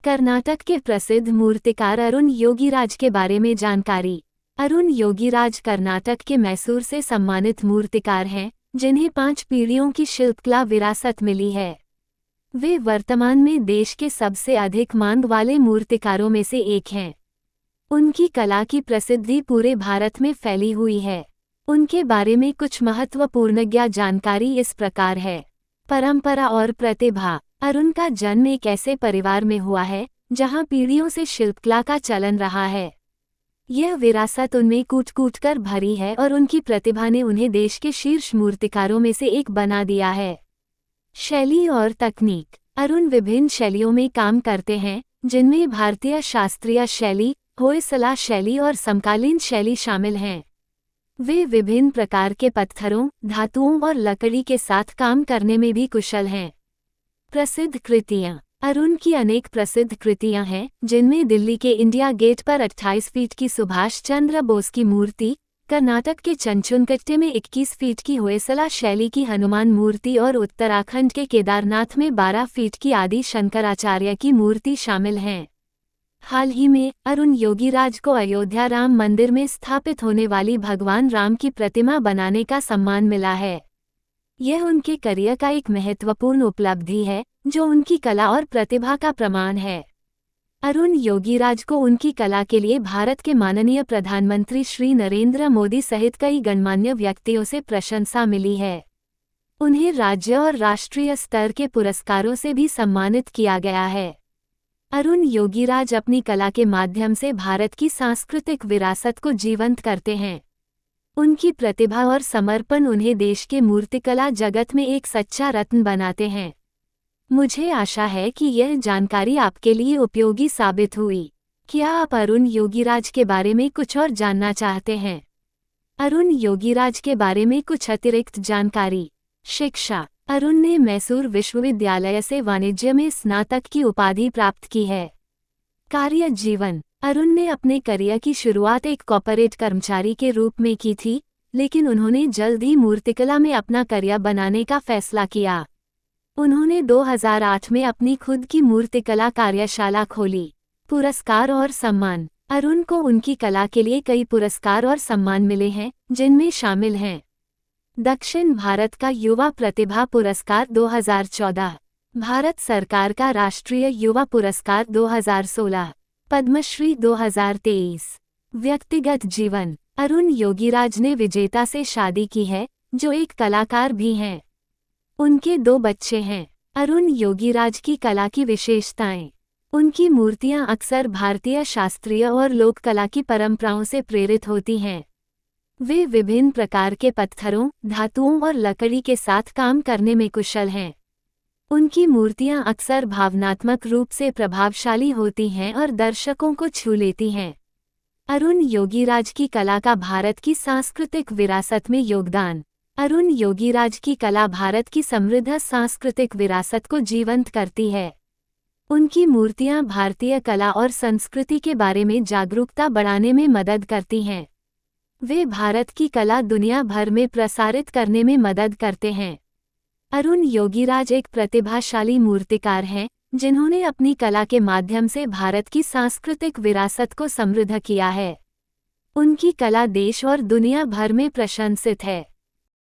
कर्नाटक के प्रसिद्ध मूर्तिकार अरुण योगीराज के बारे में जानकारी। अरुण योगीराज कर्नाटक के मैसूर से सम्मानित मूर्तिकार हैं, जिन्हें 5 पीढ़ियों की शिल्पकला विरासत मिली है। वे वर्तमान में देश के सबसे अधिक मांग वाले मूर्तिकारों में से एक हैं। उनकी कला की प्रसिद्धि पूरे भारत में फैली हुई है। उनके बारे में कुछ महत्वपूर्ण जानकारी इस प्रकार है। परंपरा और प्रतिभा। अरुण का जन्म एक ऐसे परिवार में हुआ है जहां पीढ़ियों से शिल्पकला का चलन रहा है। यह विरासत उनमें कूट कूट कर भरी है और उनकी प्रतिभा ने उन्हें देश के शीर्ष मूर्तिकारों में से एक बना दिया है। शैली और तकनीक। अरुण विभिन्न शैलियों में काम करते हैं, जिनमें भारतीय शास्त्रीय शैली, होयसला शैली और समकालीन शैली शामिल हैं। वे विभिन्न प्रकार के पत्थरों, धातुओं और लकड़ी के साथ काम करने में भी कुशल हैं। प्रसिद्ध कृतियाँ। अरुण की अनेक प्रसिद्ध कृतियाँ हैं, जिनमें दिल्ली के इंडिया गेट पर 28 फीट की सुभाष चंद्र बोस की मूर्ति, कर्नाटक के चंचुनकट्टे में 21 फीट की होयसला शैली की हनुमान मूर्ति और उत्तराखंड के केदारनाथ में 12 फीट की आदि शंकराचार्य की मूर्ति शामिल हैं। हाल ही में अरुण योगीराज को अयोध्या राम मंदिर में स्थापित होने वाली भगवान राम की प्रतिमा बनाने का सम्मान मिला है। यह उनके करियर का एक महत्वपूर्ण उपलब्धि है, जो उनकी कला और प्रतिभा का प्रमाण है। अरुण योगीराज को उनकी कला के लिए भारत के माननीय प्रधानमंत्री श्री नरेंद्र मोदी सहित कई गणमान्य व्यक्तियों से प्रशंसा मिली है। उन्हें राज्य और राष्ट्रीय स्तर के पुरस्कारों से भी सम्मानित किया गया है। अरुण योगीराज अपनी कला के माध्यम से भारत की सांस्कृतिक विरासत को जीवंत करते हैं। उनकी प्रतिभा और समर्पण उन्हें देश के मूर्तिकला जगत में एक सच्चा रत्न बनाते हैं। मुझे आशा है कि यह जानकारी आपके लिए उपयोगी साबित हुई। क्या आप अरुण योगीराज के बारे में कुछ और जानना चाहते हैं? अरुण योगीराज के बारे में कुछ अतिरिक्त जानकारी। शिक्षा। अरुण ने मैसूर विश्वविद्यालय से वाणिज्य में स्नातक की उपाधि प्राप्त की है। कार्य जीवन। अरुण ने अपने करियर की शुरुआत एक कॉर्पोरेट कर्मचारी के रूप में की थी, लेकिन उन्होंने जल्द ही मूर्तिकला में अपना करियर बनाने का फैसला किया। उन्होंने 2008 में अपनी खुद की मूर्तिकला कार्यशाला खोली। पुरस्कार और सम्मान। अरुण को उनकी कला के लिए कई पुरस्कार और सम्मान मिले हैं, जिनमें शामिल हैं दक्षिण भारत का युवा प्रतिभा पुरस्कार 2014, भारत सरकार का राष्ट्रीय युवा पुरस्कार 2016, पद्मश्री 2023। व्यक्तिगत जीवन। अरुण योगीराज ने विजेता से शादी की है, जो एक कलाकार भी हैं। उनके 2 बच्चे हैं। अरुण योगीराज की कला की विशेषताएं। उनकी मूर्तियां अक्सर भारतीय शास्त्रीय और लोक कला की परंपराओं से प्रेरित होती हैं। वे विभिन्न प्रकार के पत्थरों, धातुओं और लकड़ी के साथ काम करने में कुशल हैं। उनकी मूर्तियां अक्सर भावनात्मक रूप से प्रभावशाली होती हैं और दर्शकों को छू लेती हैं। अरुण योगीराज की कला का भारत की सांस्कृतिक विरासत में योगदान। अरुण योगीराज की कला भारत की समृद्ध सांस्कृतिक विरासत को जीवंत करती है। उनकी मूर्तियां भारतीय कला और संस्कृति के बारे में जागरूकता बढ़ाने में मदद करती हैं। वे भारत की कला दुनिया भर में प्रसारित करने में मदद करते हैं। अरुण योगीराज एक प्रतिभाशाली मूर्तिकार हैं, जिन्होंने अपनी कला के माध्यम से भारत की सांस्कृतिक विरासत को समृद्ध किया है। उनकी कला देश और दुनिया भर में प्रशंसित है।